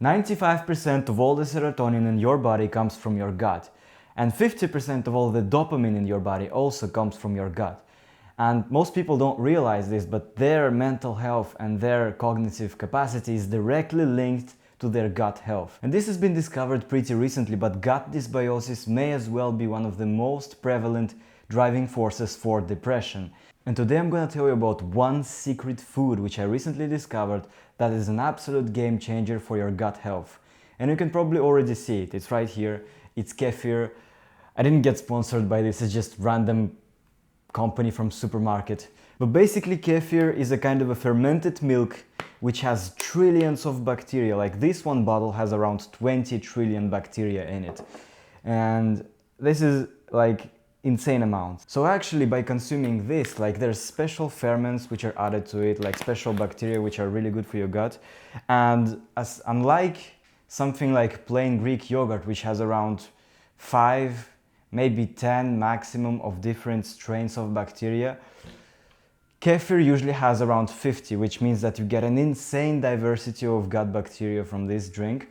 95% of all the serotonin in your body comes from your gut, and 50% of all the dopamine in your body also comes from your gut. And most people don't realize this, but their mental health and their cognitive capacity is directly linked to their gut health. And this has been discovered pretty recently, but gut dysbiosis may as well be one of the most prevalent driving forces for depression. And today I'm gonna tell you about one secret food which I recently discovered that is an absolute game changer for your gut health. And you can probably already see it, it's right here, it's kefir. I didn't get sponsored by this, it's just random company from supermarket. But basically kefir is a kind of a fermented milk which has trillions of bacteria. Like this one bottle has around 20 trillion bacteria in it. And this is like insane amounts. So actually by consuming this, like there's special ferments which are added to it, like special bacteria which are really good for your gut. And unlike something like plain Greek yogurt, which has around 5, maybe 10 maximum of different strains of bacteria, kefir usually has around 50, which means that you get an insane diversity of gut bacteria from this drink.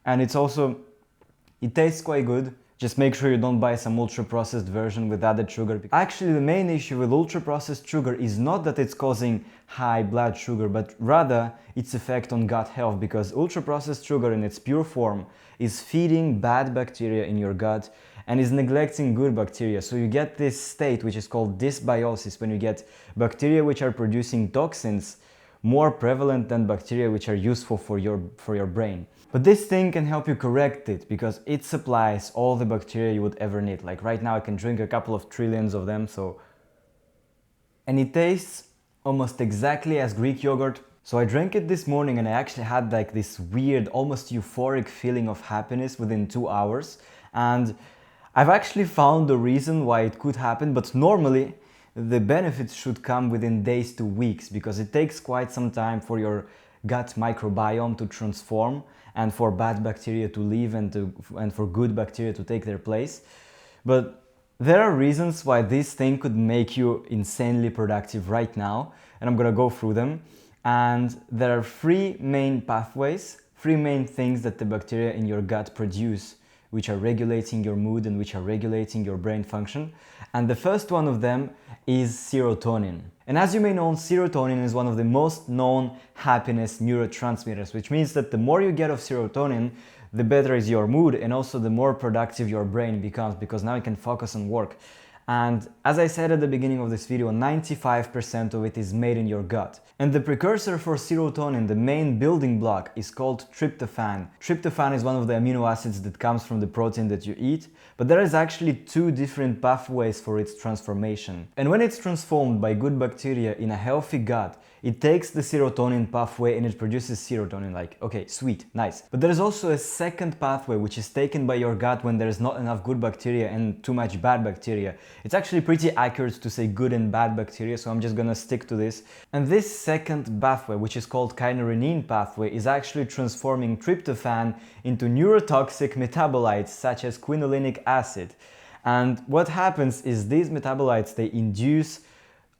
And it tastes quite good. Just make sure you don't buy some ultra-processed version with added sugar. Actually, the main issue with ultra-processed sugar is not that it's causing high blood sugar, but rather its effect on gut health, because ultra-processed sugar in its pure form is feeding bad bacteria in your gut and is neglecting good bacteria. So you get this state which is called dysbiosis, when you get bacteria which are producing toxins more prevalent than bacteria which are useful for your brain. But this thing can help you correct it, because it supplies all the bacteria you would ever need. Like right now I can drink a couple of trillions of them, and it tastes almost exactly as Greek yogurt. So I drank it this morning and I actually had like this weird, almost euphoric feeling of happiness within 2 hours. And I've actually found the reason why it could happen, but normally the benefits should come within days to weeks, because it takes quite some time for your gut microbiome to transform and for bad bacteria to leave and for good bacteria to take their place. But there are reasons why this thing could make you insanely productive right now, and I'm gonna go through them. And there are 3 main pathways, 3 main things that the bacteria in your gut produce, which are regulating your mood and which are regulating your brain function. And the first one of them is serotonin. And as you may know, serotonin is one of the most known happiness neurotransmitters, which means that the more you get of serotonin, the better is your mood, and also the more productive your brain becomes, because now you can focus on work. And as I said at the beginning of this video, 95% of it is made in your gut. And the precursor for serotonin, the main building block, is called tryptophan. Tryptophan is one of the amino acids that comes from the protein that you eat, but there is actually 2 different pathways for its transformation. And when it's transformed by good bacteria in a healthy gut, it takes the serotonin pathway and it produces serotonin, like, okay, sweet, nice. But there is also a second pathway which is taken by your gut when there is not enough good bacteria and too much bad bacteria. It's actually pretty accurate to say good and bad bacteria, so I'm just gonna stick to this. And this second pathway, which is called kynurenine pathway, is actually transforming tryptophan into neurotoxic metabolites such as quinolinic acid. And what happens is these metabolites, they induce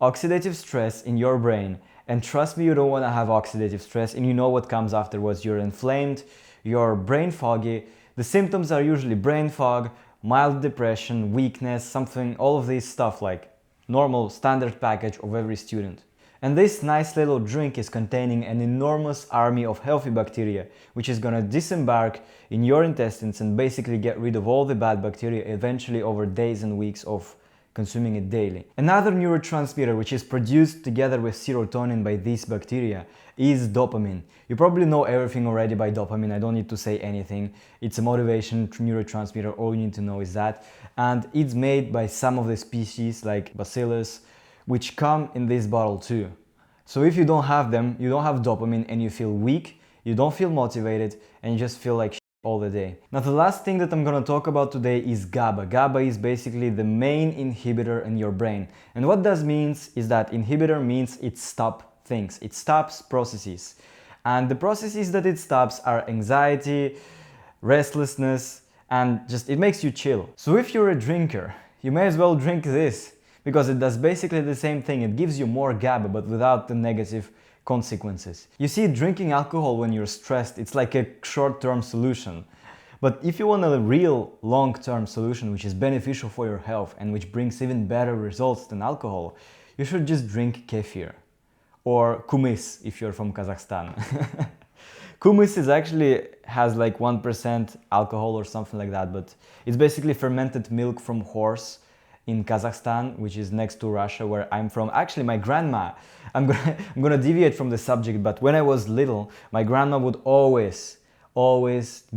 oxidative stress in your brain. And trust me, you don't want to have oxidative stress, and you know what comes afterwards. You're inflamed, you're brain foggy. The symptoms are usually brain fog, mild depression, weakness, all of this stuff, like normal standard package of every student. And this nice little drink is containing an enormous army of healthy bacteria, which is gonna disembark in your intestines and basically get rid of all the bad bacteria eventually over days and weeks of consuming it daily. Another neurotransmitter which is produced together with serotonin by these bacteria is dopamine. You probably know everything already by dopamine, I don't need to say anything. It's a motivation neurotransmitter, all you need to know is that. And it's made by some of the species like Bacillus, which come in this bottle too. So if you don't have them, you don't have dopamine and you feel weak, you don't feel motivated, and you just feel like all the day. Now the last thing that I'm gonna talk about today is GABA. GABA is basically the main inhibitor in your brain. And what that means is that inhibitor means it stops things, it stops processes. And the processes that it stops are anxiety, restlessness, and just it makes you chill. So if you're a drinker, you may as well drink this, because it does basically the same thing. It gives you more GABA but without the negative consequences. You see, drinking alcohol when you're stressed, it's like a short-term solution. But if you want a real long-term solution which is beneficial for your health and which brings even better results than alcohol, you should just drink kefir or kumis if you're from Kazakhstan. Kumis is actually has like 1% alcohol or something like that, but it's basically fermented milk from horse in Kazakhstan, which is next to Russia, where I'm from. Actually, my grandma, I'm gonna deviate from the subject, but when I was little, my grandma would always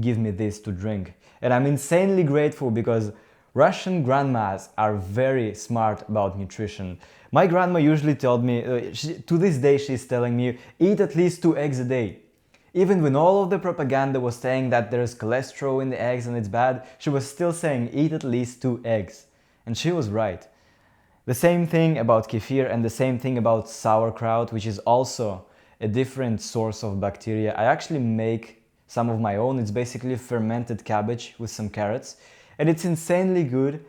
give me this to drink. And I'm insanely grateful because Russian grandmas are very smart about nutrition. My grandma usually told me, to this day she's telling me, eat at least 2 eggs a day. Even when all of the propaganda was saying that there's cholesterol in the eggs and it's bad, she was still saying eat at least 2 eggs. And she was right. The same thing about kefir and the same thing about sauerkraut, which is also a different source of bacteria. I actually make some of my own. It's basically fermented cabbage with some carrots. And it's insanely good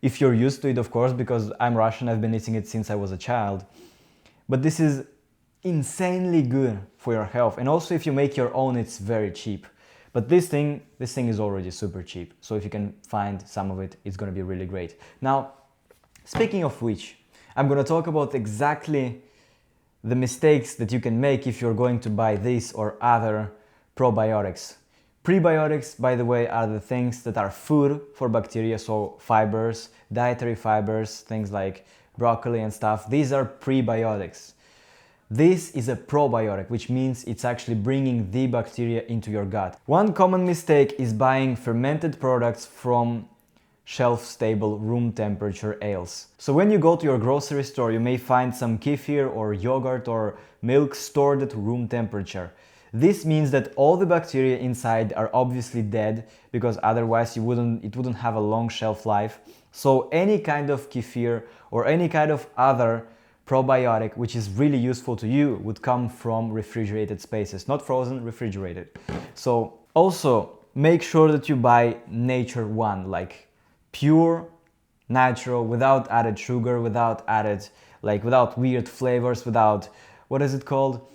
if you're used to it, of course, because I'm Russian, I've been eating it since I was a child. But this is insanely good for your health, and also if you make your own, it's very cheap. But this thing is already super cheap, so if you can find some of it, it's gonna be really great. Now, speaking of which, I'm gonna talk about exactly the mistakes that you can make if you're going to buy this or other probiotics. Prebiotics, by the way, are the things that are food for bacteria, so fibers, dietary fibers, things like broccoli and stuff. These are prebiotics. This is a probiotic, which means it's actually bringing the bacteria into your gut. One common mistake is buying fermented products from shelf-stable room temperature ales. So when you go to your grocery store, you may find some kefir or yogurt or milk stored at room temperature. This means that all the bacteria inside are obviously dead, because otherwise it wouldn't have a long shelf life. So any kind of kefir or any kind of other probiotic which is really useful to you would come from refrigerated spaces, not frozen, refrigerated. So also make sure that you buy Nature One, like pure, natural, without added sugar, without weird flavors, without, what is it called?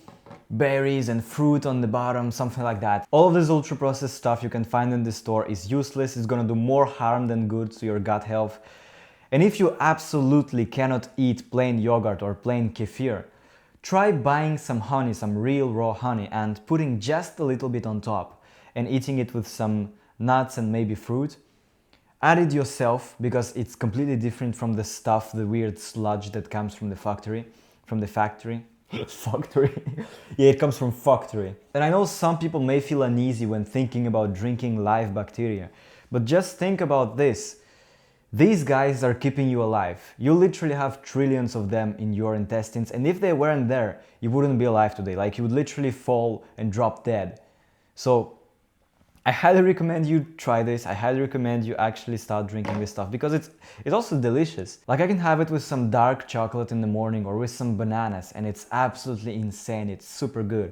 Berries and fruit on the bottom, something like that. All of this ultra processed stuff you can find in the store is useless. It's gonna do more harm than good to your gut health. And if you absolutely cannot eat plain yogurt or plain kefir, try buying some honey, some real raw honey, and putting just a little bit on top and eating it with some nuts and maybe fruit. Add it yourself, because it's completely different from the stuff, the weird sludge that comes from the factory. Factory? Yeah, it comes from factory. And I know some people may feel uneasy when thinking about drinking live bacteria, but just think about this. These guys are keeping you alive. You literally have trillions of them in your intestines, and if they weren't there, you wouldn't be alive today. Like, you would literally fall and drop dead. So I highly recommend you try this. I highly recommend you actually start drinking this stuff, because it's also delicious. Like, I can have it with some dark chocolate in the morning or with some bananas, and it's absolutely insane. It's super good.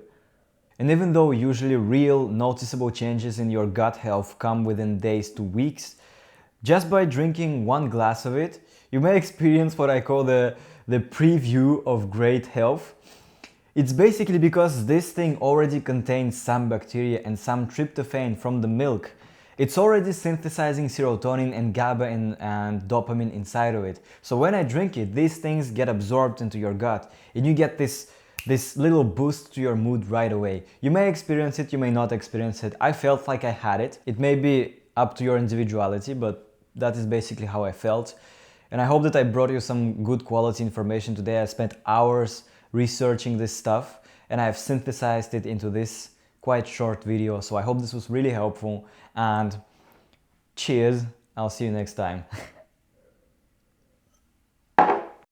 And even though usually real noticeable changes in your gut health come within days to weeks, just by drinking 1 glass of it, you may experience what I call the preview of great health. It's basically because this thing already contains some bacteria and some tryptophan from the milk. It's already synthesizing serotonin and GABA and dopamine inside of it. So when I drink it, these things get absorbed into your gut, and you get this little boost to your mood right away. You may experience it, you may not experience it. I felt like I had it. It may be up to your individuality, but that is basically how I felt. And I hope that I brought you some good quality information today. I spent hours researching this stuff, and I have synthesized it into this quite short video. So I hope this was really helpful, and cheers. I'll see you next time.